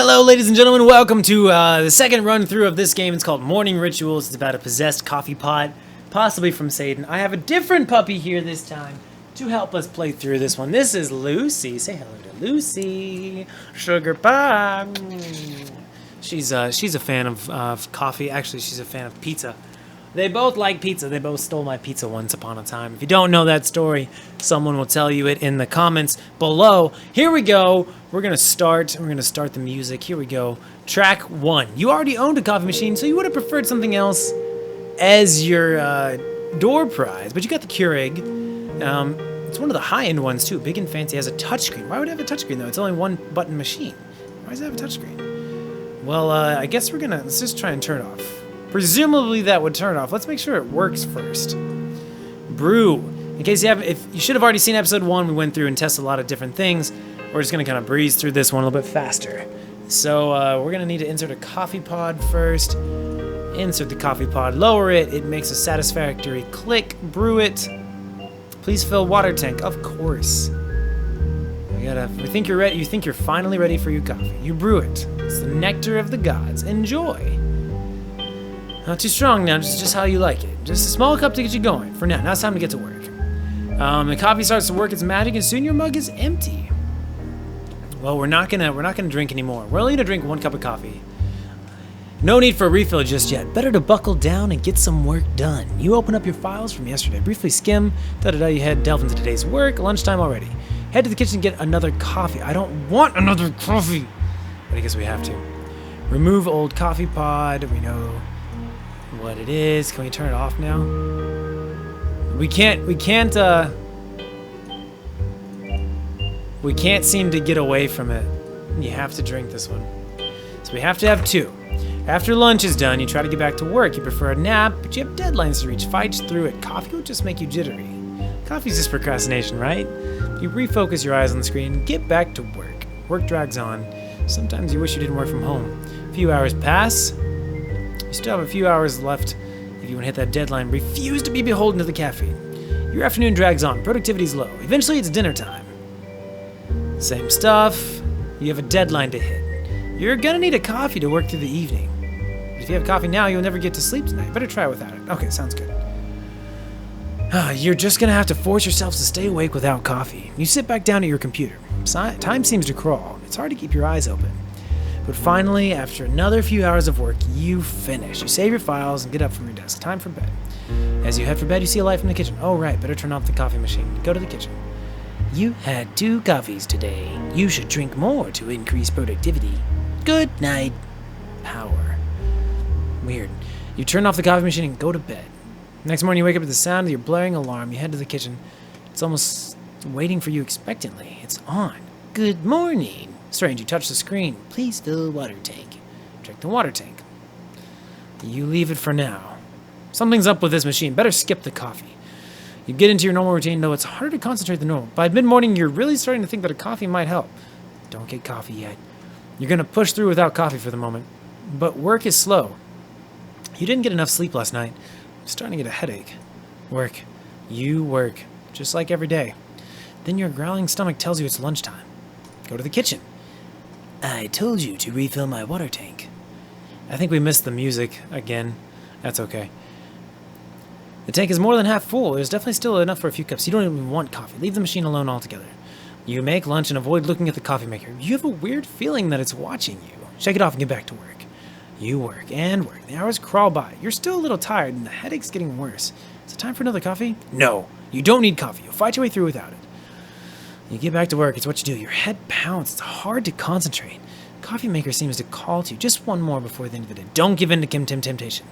Hello, ladies and gentlemen. Welcome to the second run-through of this game. It's called Morning Rituals. It's about a possessed coffee pot, possibly from Satan. I have a different puppy here this time to help us play through this one. This is Lucy. Say hello to Lucy. Sugar pie. She's a fan of coffee. Actually, she's a fan of pizza. They both like pizza. They both stole my pizza once upon a time. If you don't know that story, someone will tell you it in the comments below. Here we go. We're gonna start the music. Here we go. Track 1. You already owned a coffee machine, so you would have preferred something else as your door prize, but you got the Keurig. It's one of the high-end ones too, big and fancy. It has a touchscreen. Why would it have a touchscreen though? It's only one button machine. Why does it have a touchscreen? Well, I guess let's just try and turn it off. Presumably that would turn it off. Let's make sure it works first. Brew. In case you haven't, if you should have already seen episode 1, we went through and tested a lot of different things. We're just gonna kind of breeze through this one a little bit faster. So we're gonna need to insert a coffee pod first. Insert the coffee pod, lower it. It makes a satisfactory click. Brew it. Please fill water tank. Of course. We think you're ready. You think you're finally ready for your coffee. You brew it. It's the nectar of the gods. Enjoy. Not too strong now, just how you like it. Just a small cup to get you going. For now it's time to get to work. The coffee starts to work its magic, and soon your mug is empty. Well, we're not gonna drink anymore. We're only gonna drink 1 cup of coffee. No need for a refill just yet. Better to buckle down and get some work done. You open up your files from yesterday, briefly skim, you head delve into today's work. Lunchtime already. Head to the kitchen and get another coffee. I don't want another coffee, but I guess we have to. Remove old coffee pod. We know what it is. Can we turn it off now? We can't seem to get away from it. You have to drink this one. So we have to have 2. After lunch is done, you try to get back to work. You prefer a nap, but you have deadlines to reach. Fight through it. Coffee will just make you jittery. Coffee's just procrastination, right? You refocus your eyes on the screen, get back to work. Work drags on. Sometimes you wish you didn't work from home. A few hours pass. You still have a few hours left if you want to hit that deadline. Refuse to be beholden to the caffeine. Your afternoon drags on. Productivity's low. Eventually, it's dinner time. Same stuff. You have a deadline to hit. You're gonna need a coffee to work through the evening. But if you have coffee now, you'll never get to sleep tonight. Better try without it. Okay, sounds good. You're just gonna have to force yourselves to stay awake without coffee. You sit back down at your computer. Time seems to crawl. It's hard to keep your eyes open. But finally, after another few hours of work, you finish. You save your files and get up from your desk. Time for bed. As you head for bed, you see a light from the kitchen. Oh, right, better turn off the coffee machine. Go to the kitchen. You had 2 coffees today. You should drink more to increase productivity. Good night. Power. Weird. You turn off the coffee machine and go to bed. Next morning, you wake up to the sound of your blaring alarm. You head to the kitchen. It's almost waiting for you expectantly. It's on. Good morning. Strange, you touch the screen. Please fill water tank. Check the water tank. You leave it for now. Something's up with this machine. Better skip the coffee. You get into your normal routine, though it's harder to concentrate than normal. By mid-morning, you're really starting to think that a coffee might help. Don't get coffee yet. You're going to push through without coffee for the moment. But work is slow. You didn't get enough sleep last night. You're starting to get a headache. Work. You work. Just like every day. Then your growling stomach tells you it's lunchtime. Go to the kitchen. I told you to refill my water tank. I think we missed the music again. That's okay. The tank is more than half full. There's definitely still enough for a few cups. You don't even want coffee. Leave the machine alone altogether. You make lunch and avoid looking at the coffee maker. You have a weird feeling that it's watching you. Shake it off and get back to work. You work and work. The hours crawl by. You're still a little tired and the headache's getting worse. Is it time for another coffee? No. You don't need coffee. You'll fight your way through without it. You get back to work. It's what you do. Your head pounds. It's hard to concentrate. Coffee maker seems to call to you. Just one more before the end of the day. Don't give in to temptation.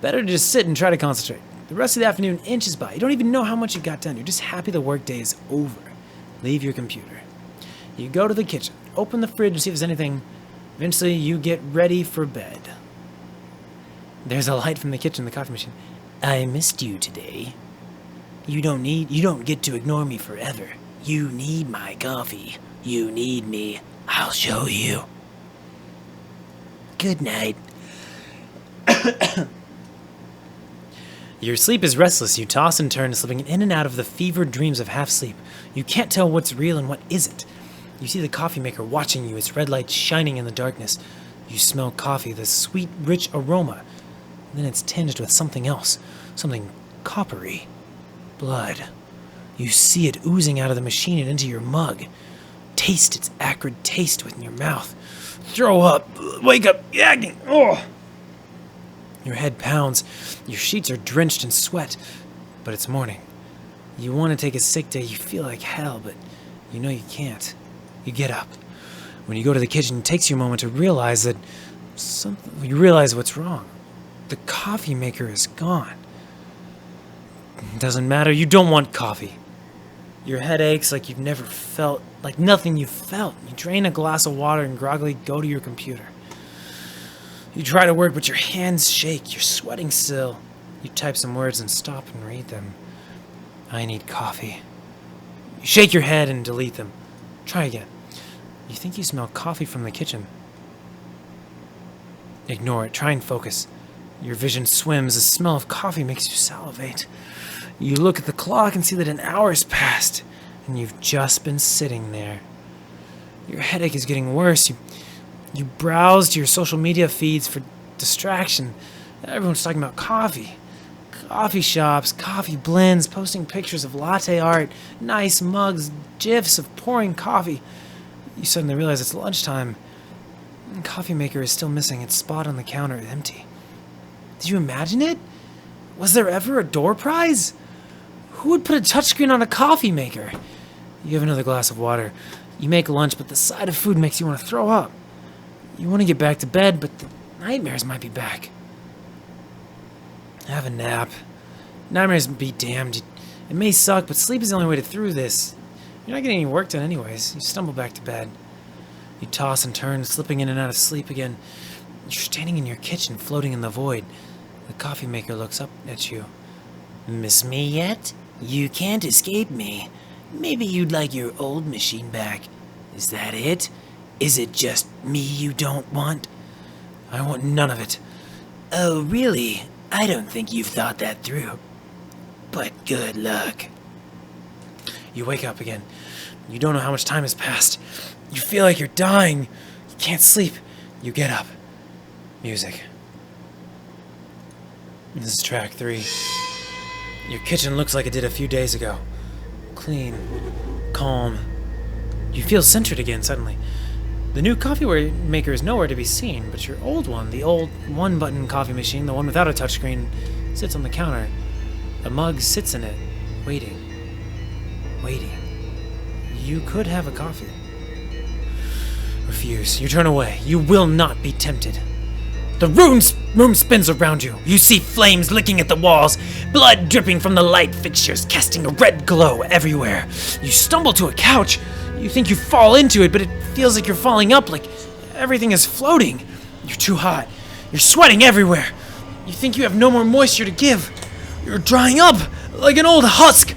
Better to just sit and try to concentrate. The rest of the afternoon inches by. You don't even know how much you got done. You're just happy the workday is over. Leave your computer. You go to the kitchen. Open the fridge and see if there's anything. Eventually, you get ready for bed. There's a light from the kitchen, the coffee machine. I missed you today. You don't get to ignore me forever. You need my coffee. You need me. I'll show you. Good night. Your sleep is restless. You toss and turn, slipping in and out of the fevered dreams of half sleep. You can't tell what's real and what isn't. You see the coffee maker watching you, its red light shining in the darkness. You smell coffee, the sweet, rich aroma. And then it's tinged with something else, something coppery. Blood. You see it oozing out of the machine and into your mug. Taste its acrid taste within your mouth. Throw up. Wake up. Gagging. Oh. Your head pounds. Your sheets are drenched in sweat. But it's morning. You want to take a sick day. You feel like hell, but you know you can't. You get up. When you go to the kitchen, it takes you a moment to realize that you realize what's wrong. The coffee maker is gone. It doesn't matter. You don't want coffee. Your head aches like you've never felt, like nothing you've felt. You drain a glass of water and groggily go to your computer. You try to work, but your hands shake. You're sweating still. You type some words and stop and read them. I need coffee. You shake your head and delete them. Try again. You think you smell coffee from the kitchen. Ignore it. Try and focus. Your vision swims. The smell of coffee makes you salivate. You look at the clock and see that an hour has passed, and you've just been sitting there. Your headache is getting worse. You browse to your social media feeds for distraction. Everyone's talking about coffee. Coffee shops, coffee blends, posting pictures of latte art, nice mugs, gifs of pouring coffee. You suddenly realize it's lunchtime. The coffee maker is still missing. Its spot on the counter is empty. Did you imagine it? Was there ever a door prize? Who would put a touchscreen on a coffee maker? You have another glass of water. You make lunch, but the sight of food makes you want to throw up. You want to get back to bed, but the nightmares might be back. Have a nap. Nightmares be damned. It may suck, but sleep is the only way to through this. You're not getting any work done anyways. You stumble back to bed. You toss and turn, slipping in and out of sleep again. You're standing in your kitchen, floating in the void. The coffee maker looks up at you. Miss me yet? You can't escape me. Maybe you'd like your old machine back. Is that it? Is it just me you don't want? I want none of it. Oh, really? I don't think you've thought that through. But good luck. You wake up again. You don't know how much time has passed. You feel like you're dying. You can't sleep. You get up. Music. This is track 3. Your kitchen looks like it did a few days ago. Clean. Calm. You feel centered again suddenly. The new coffee maker is nowhere to be seen, but your old one, the old one-button coffee machine, the one without a touchscreen, sits on the counter. A mug sits in it, waiting. Waiting. You could have a coffee. Refuse. You turn away. You will not be tempted. The room spins around you. You see flames licking at the walls, blood dripping from the light fixtures, casting a red glow everywhere. You stumble to a couch. You think you fall into it, but it feels like you're falling up, like everything is floating. You're too hot. You're sweating everywhere. You think you have no more moisture to give. You're drying up like an old husk.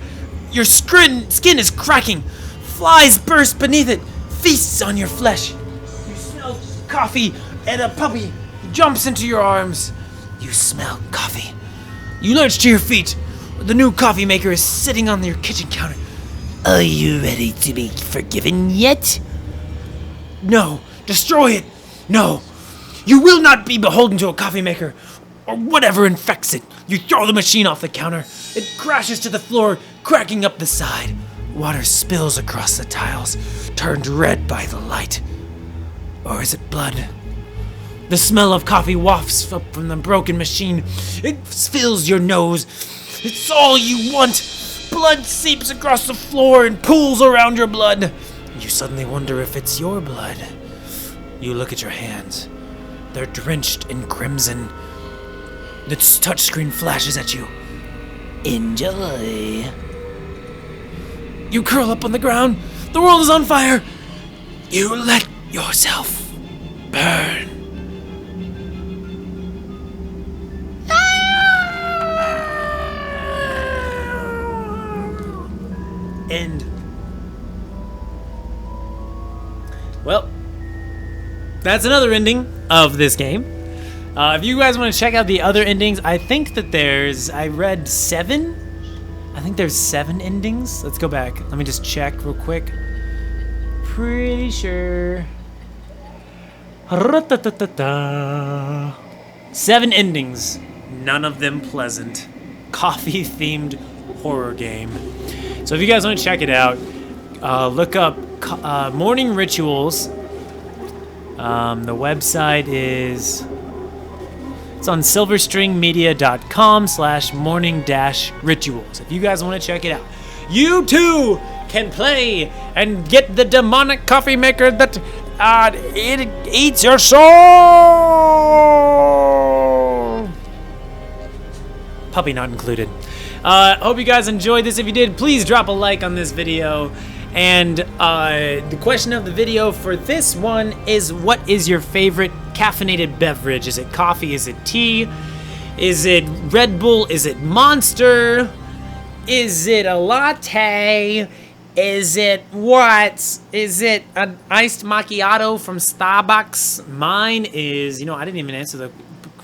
Your skin is cracking. Flies burst beneath it, feasts on your flesh. You smell coffee, and a puppy jumps into your arms. You smell coffee. You lurch to your feet. The new coffee maker is sitting on your kitchen counter. Are you ready to be forgiven yet? No. Destroy it. No. You will not be beholden to a coffee maker or whatever infects it. You throw the machine off the counter. It crashes to the floor, cracking up the side. Water spills across the tiles, turned red by the light. Or is it blood? The smell of coffee wafts up from the broken machine. It fills your nose. It's all you want. Blood seeps across the floor and pools around your blood. You suddenly wonder if it's your blood. You look at your hands. They're drenched in crimson. The touchscreen flashes at you. Enjoy. You curl up on the ground. The world is on fire. You let yourself burn. End. Well, that's another ending of this game. If you guys want to check out the other endings, I think that I read 7. I think there's 7 endings. Let's go back. Let me just check real quick. pretty sure. 7 endings, none of them pleasant. Coffee-themed horror game. So if you guys want to check it out, look up Morning Rituals. The website is... It's on silverstringmedia.com/morning-rituals. If you guys want to check it out, you too can play and get the demonic coffee maker that it eats your soul. Puppy not included. Hope you guys enjoyed this. If you did, please drop a like on this video. And the question of the video for this one is, what is your favorite caffeinated beverage? Is it coffee? Is it tea? Is it Red Bull? Is it Monster? Is it a latte? Is it what? Is it an iced macchiato from Starbucks? Mine is, I didn't even answer the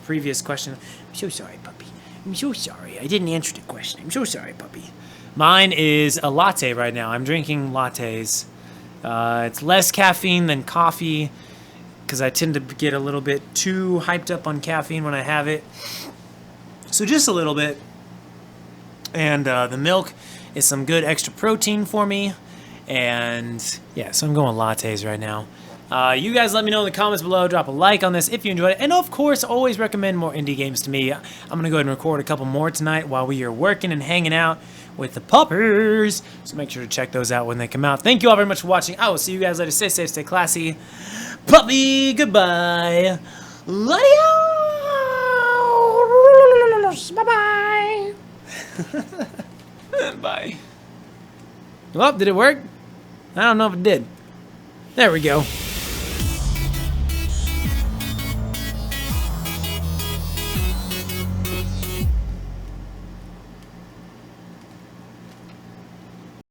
previous question. I'm so sorry, puppy. I'm so sorry. I didn't answer the question. I'm so sorry, puppy. Mine is a latte right now. I'm drinking lattes. It's less caffeine than coffee because I tend to get a little bit too hyped up on caffeine when I have it. So just a little bit. And the milk is some good extra protein for me. And yeah, so I'm going lattes right now. You guys let me know in the comments below. Drop a like on this if you enjoyed it. And of course, always recommend more indie games to me. I'm going to go ahead and record a couple more tonight while we are working and hanging out with the puppers. So make sure to check those out when they come out. Thank you all very much for watching. I will see you guys later. Stay safe, stay classy. Puppy, goodbye. Adios. Bye-bye. Bye. Well, did it work? I don't know if it did. There we go.